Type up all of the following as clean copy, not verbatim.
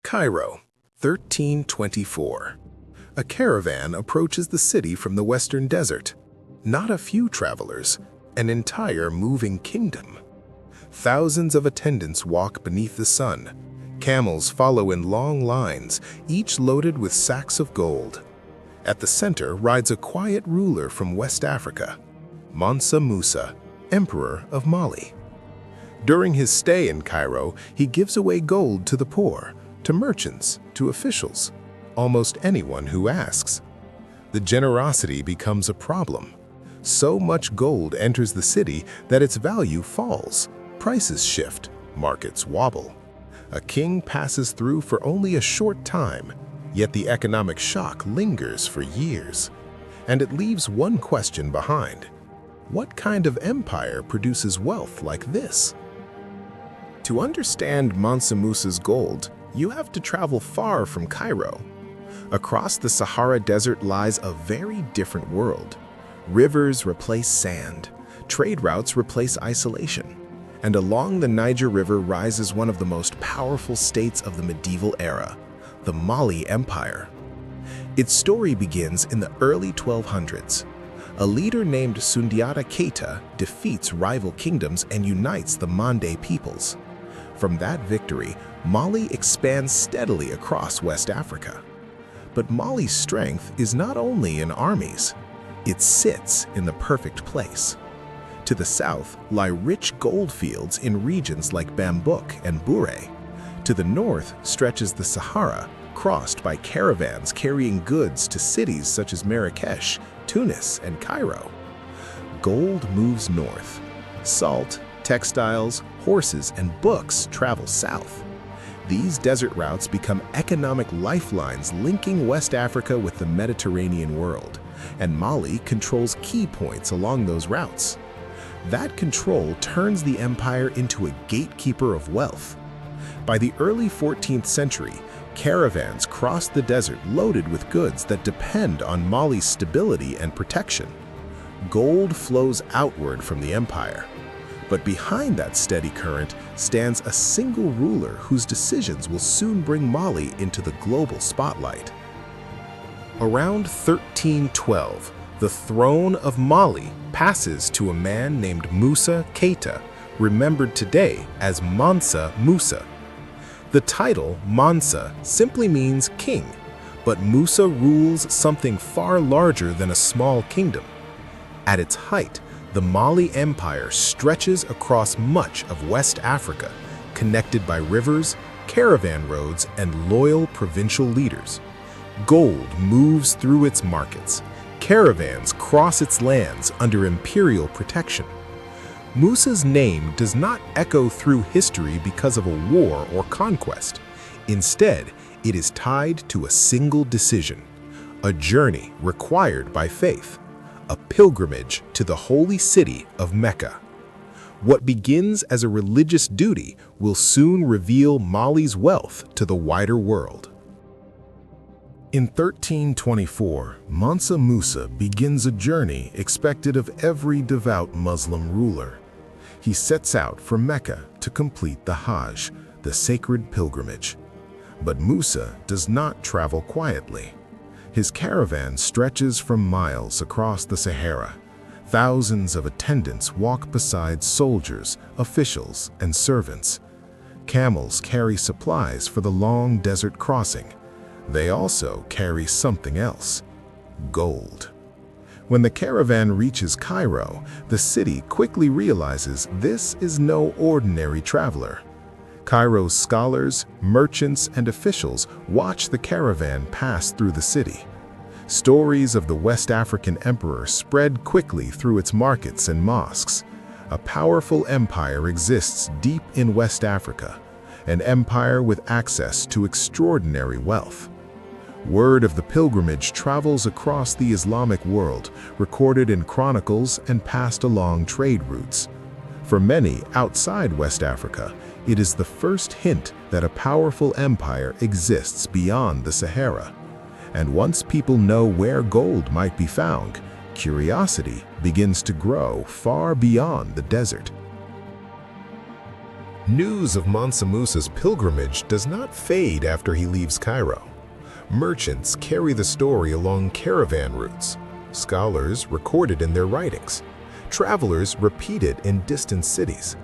Cairo, 1324. A caravan approaches the city from the western desert. Not a few travelers, an entire moving kingdom. Thousands of attendants walk beneath the sun. Camels follow in long lines, each loaded with sacks of gold. At the center rides a quiet ruler from West Africa, Mansa Musa, Emperor of Mali. During his stay in Cairo, he gives away gold to the poor, to merchants, to officials, almost anyone who asks. The generosity becomes a problem. So much gold enters the city that its value falls, prices shift, markets wobble. A king passes through for only a short time, yet the economic shock lingers for years. And it leaves one question behind. What kind of empire produces wealth like this? To understand Mansa Musa's gold, you have to travel far from Cairo. Across the Sahara Desert lies a very different world. Rivers replace sand, trade routes replace isolation, and along the Niger River rises one of the most powerful states of the medieval era, the Mali Empire. Its story begins in the early 1200s. A leader named Sundiata Keita defeats rival kingdoms and unites the Mande peoples. From that victory, Mali expands steadily across West Africa. But Mali's strength is not only in armies. It sits in the perfect place. To the south lie rich gold fields in regions like Bambouk and Bouré. To the north stretches the Sahara, crossed by caravans carrying goods to cities such as Marrakesh, Tunis, and Cairo. Gold moves north. Salt, textiles, horses, and books travel south. These desert routes become economic lifelines linking West Africa with the Mediterranean world, and Mali controls key points along those routes. That control turns the empire into a gatekeeper of wealth. By the early 14th century, caravans cross the desert loaded with goods that depend on Mali's stability and protection. Gold flows outward from the empire. But behind that steady current stands a single ruler whose decisions will soon bring Mali into the global spotlight. Around 1312, the throne of Mali passes to a man named Musa Keita, remembered today as Mansa Musa. The title Mansa simply means king, but Musa rules something far larger than a small kingdom. At its height, the Mali Empire stretches across much of West Africa, connected by rivers, caravan roads, and loyal provincial leaders. Gold moves through its markets. Caravans cross its lands under imperial protection. Musa's name does not echo through history because of a war or conquest. Instead, it is tied to a single decision, a journey required by faith, a pilgrimage to the holy city of Mecca. What begins as a religious duty will soon reveal Mali's wealth to the wider world. In 1324, Mansa Musa begins a journey expected of every devout Muslim ruler. He sets out for Mecca to complete the Hajj, the sacred pilgrimage. But Musa does not travel quietly. His caravan stretches for miles across the Sahara. Thousands of attendants walk beside soldiers, officials, and servants. Camels carry supplies for the long desert crossing. They also carry something else: gold. When the caravan reaches Cairo, the city quickly realizes this is no ordinary traveler. Cairo's scholars, merchants, and officials watch the caravan pass through the city. Stories of the West African emperor spread quickly through its markets and mosques. A powerful empire exists deep in West Africa, an empire with access to extraordinary wealth. Word of the pilgrimage travels across the Islamic world, recorded in chronicles and passed along trade routes. For many outside West Africa, it is the first hint that a powerful empire exists beyond the Sahara. And once people know where gold might be found, curiosity begins to grow far beyond the desert. News of Mansa Musa's pilgrimage does not fade after he leaves Cairo. Merchants carry the story along caravan routes. Scholars record it in their writings. Travelers repeat it in distant cities.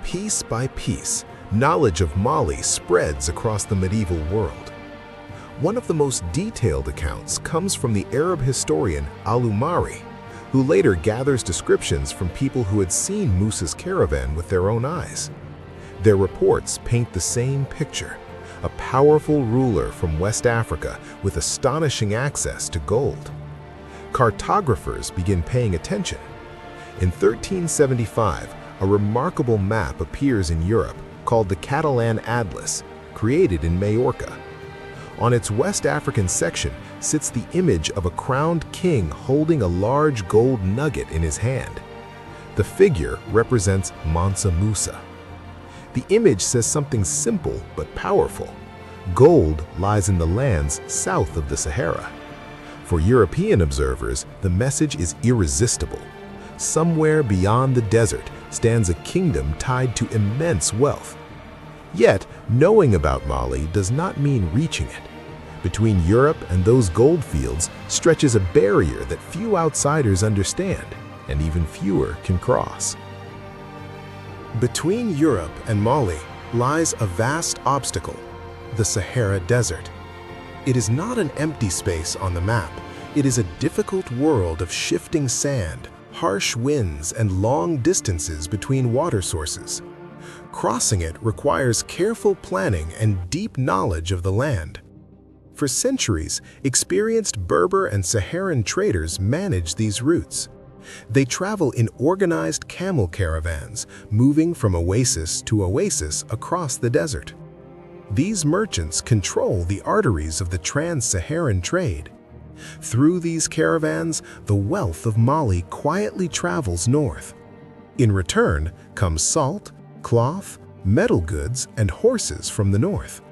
Piece by piece, knowledge of Mali spreads across the medieval world. One of the most detailed accounts comes from the Arab historian Al-Umari, who later gathers descriptions from people who had seen Musa's caravan with their own eyes. Their reports paint the same picture: a powerful ruler from West Africa with astonishing access to gold. Cartographers begin paying attention. In 1375, a remarkable map appears in Europe called the Catalan Atlas, created in Majorca. On its West African section sits the image of a crowned king holding a large gold nugget in his hand. The figure represents Mansa Musa. The image says something simple but powerful. Gold lies in the lands south of the Sahara. For European observers, the message is irresistible. Somewhere beyond the desert stands a kingdom tied to immense wealth. Yet, knowing about Mali does not mean reaching it. Between Europe and those gold fields stretches a barrier that few outsiders understand, and even fewer can cross. Between Europe and Mali lies a vast obstacle: the Sahara Desert. It is not an empty space on the map. It is a difficult world of shifting sand, harsh winds, and long distances between water sources. Crossing it requires careful planning and deep knowledge of the land. For centuries, experienced Berber and Saharan traders manage these routes. They travel in organized camel caravans, moving from oasis to oasis across the desert. These merchants control the arteries of the trans-Saharan trade. Through these caravans, the wealth of Mali quietly travels north. In return comes salt, cloth, metal goods, and horses from the north.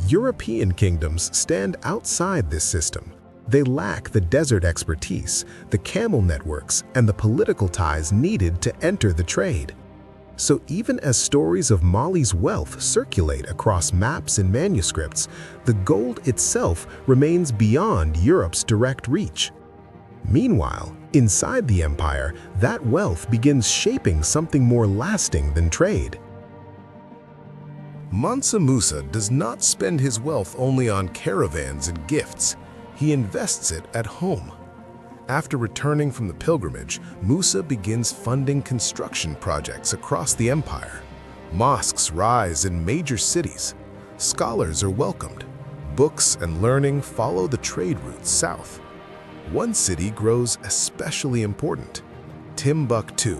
European kingdoms stand outside this system. They lack the desert expertise, the camel networks, and the political ties needed to enter the trade. So even as stories of Mali's wealth circulate across maps and manuscripts, the gold itself remains beyond Europe's direct reach. Meanwhile, inside the empire, that wealth begins shaping something more lasting than trade. Mansa Musa does not spend his wealth only on caravans and gifts. He invests it at home. After returning from the pilgrimage, Musa begins funding construction projects across the empire. Mosques rise in major cities. Scholars are welcomed. Books and learning follow the trade routes south. One city grows especially important: Timbuktu.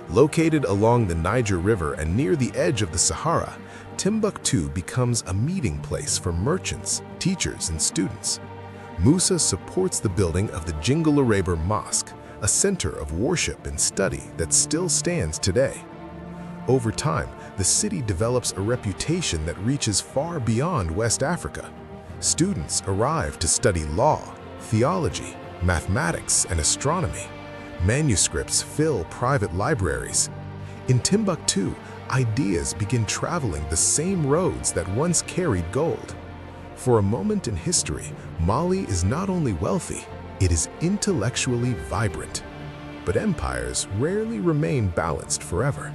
Located along the Niger River and near the edge of the Sahara, Timbuktu becomes a meeting place for merchants, teachers, and students. Musa supports the building of the Jingle-Araber Mosque, a center of worship and study that still stands today. Over time, the city develops a reputation that reaches far beyond West Africa. Students arrive to study law, theology, mathematics, and astronomy. Manuscripts fill private libraries. In Timbuktu, ideas begin traveling the same roads that once carried gold. For a moment in history, Mali is not only wealthy, it is intellectually vibrant. But empires rarely remain balanced forever.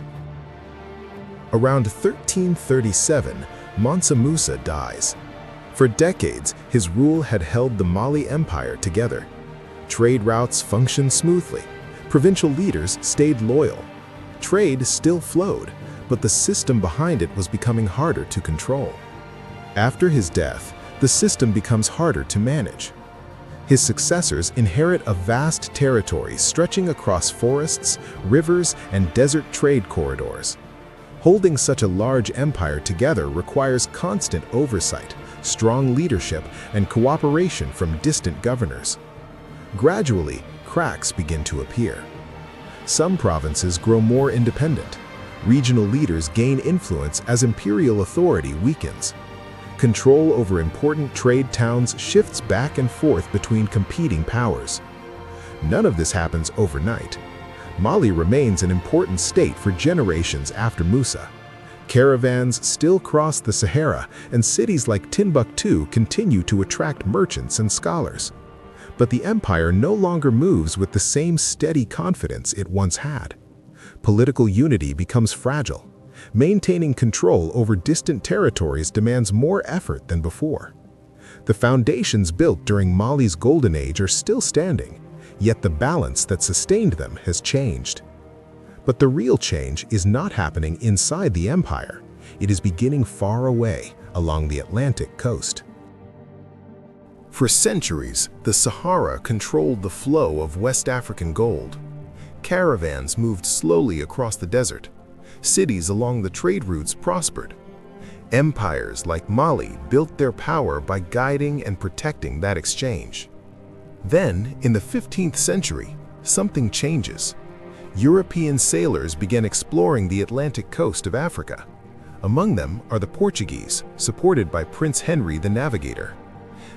Around 1337, Mansa Musa dies. For decades, his rule had held the Mali Empire together. Trade routes functioned smoothly. Provincial leaders stayed loyal. Trade still flowed, but the system behind it was becoming harder to control. After his death, the system becomes harder to manage. His successors inherit a vast territory stretching across forests, rivers, and desert trade corridors. Holding such a large empire together requires constant oversight, strong leadership, and cooperation from distant governors. Gradually, cracks begin to appear. Some provinces grow more independent. Regional leaders gain influence as imperial authority weakens. Control over important trade towns shifts back and forth between competing powers. None of this happens overnight. Mali remains an important state for generations after Musa. Caravans still cross the Sahara, and cities like Timbuktu continue to attract merchants and scholars. But the empire no longer moves with the same steady confidence it once had. Political unity becomes fragile. Maintaining control over distant territories demands more effort than before. The foundations built during Mali's golden age are still standing, yet the balance that sustained them has changed. But the real change is not happening inside the empire. It is beginning far away, along the Atlantic coast. For centuries, the Sahara controlled the flow of West African gold. Caravans moved slowly across the desert. Cities along the trade routes prospered. Empires like Mali built their power by guiding and protecting that exchange. Then, in the 15th century, something changes. European sailors began exploring the Atlantic coast of Africa. Among them are the Portuguese, supported by Prince Henry the Navigator.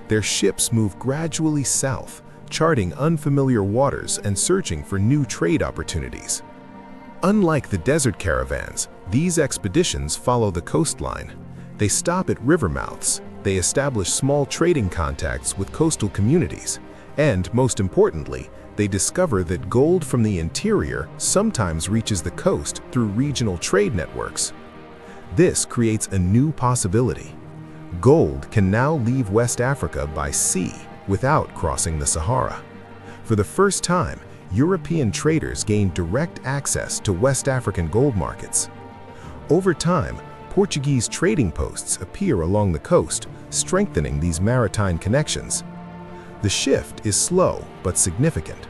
Their ships move gradually south, charting unfamiliar waters and searching for new trade opportunities. Unlike the desert caravans, these expeditions follow the coastline. They stop at river mouths, they establish small trading contacts with coastal communities, and, most importantly, they discover that gold from the interior sometimes reaches the coast through regional trade networks. This creates a new possibility. Gold can now leave West Africa by sea without crossing the Sahara. For the first time, European traders gained direct access to West African gold markets. Over time, Portuguese trading posts appear along the coast, strengthening these maritime connections. The shift is slow but significant.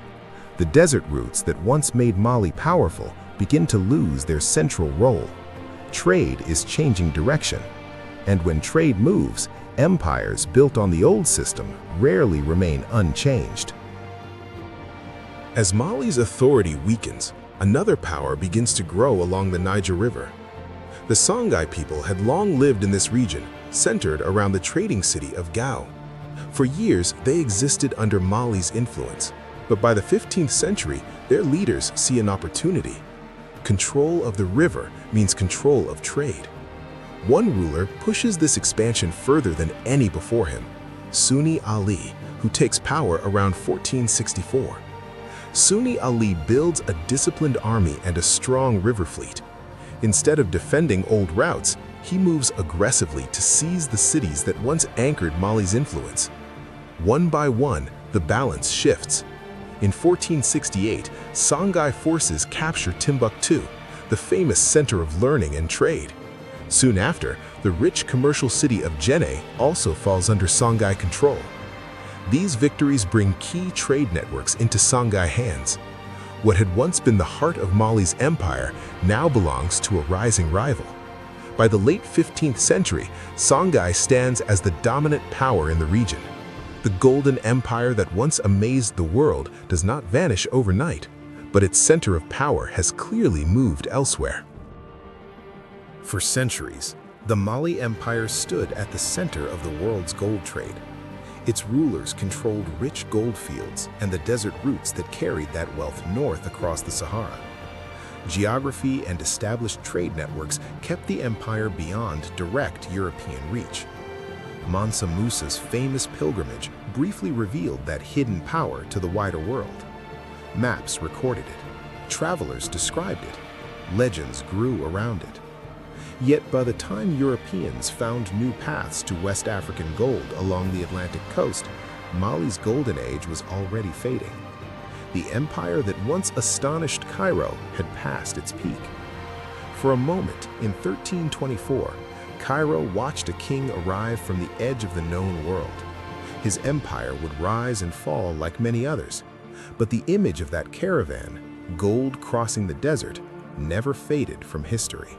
The desert routes that once made Mali powerful begin to lose their central role. Trade is changing direction, and when trade moves, empires built on the old system rarely remain unchanged. As Mali's authority weakens, another power begins to grow along the Niger River. The Songhai people had long lived in this region, centered around the trading city of Gao. For years, they existed under Mali's influence, but by the 15th century, their leaders see an opportunity. Control of the river means control of trade. One ruler pushes this expansion further than any before him, Sunni Ali, who takes power around 1464. Sunni Ali builds a disciplined army and a strong river fleet. Instead of defending old routes, he moves aggressively to seize the cities that once anchored Mali's influence. One by one, the balance shifts. In 1468, Songhai forces capture Timbuktu, the famous center of learning and trade. Soon after, the rich commercial city of Djenné also falls under Songhai control. These victories bring key trade networks into Songhai hands. What had once been the heart of Mali's empire now belongs to a rising rival. By the late 15th century, Songhai stands as the dominant power in the region. The golden empire that once amazed the world does not vanish overnight, but its center of power has clearly moved elsewhere. For centuries, the Mali Empire stood at the center of the world's gold trade. Its rulers controlled rich gold fields and the desert routes that carried that wealth north across the Sahara. Geography and established trade networks kept the empire beyond direct European reach. Mansa Musa's famous pilgrimage briefly revealed that hidden power to the wider world. Maps recorded it, travelers described it, legends grew around it. Yet by the time Europeans found new paths to West African gold along the Atlantic coast, Mali's golden age was already fading. The empire that once astonished Cairo had passed its peak. For a moment, in 1324, Cairo watched a king arrive from the edge of the known world. His empire would rise and fall like many others, but the image of that caravan, gold crossing the desert, never faded from history.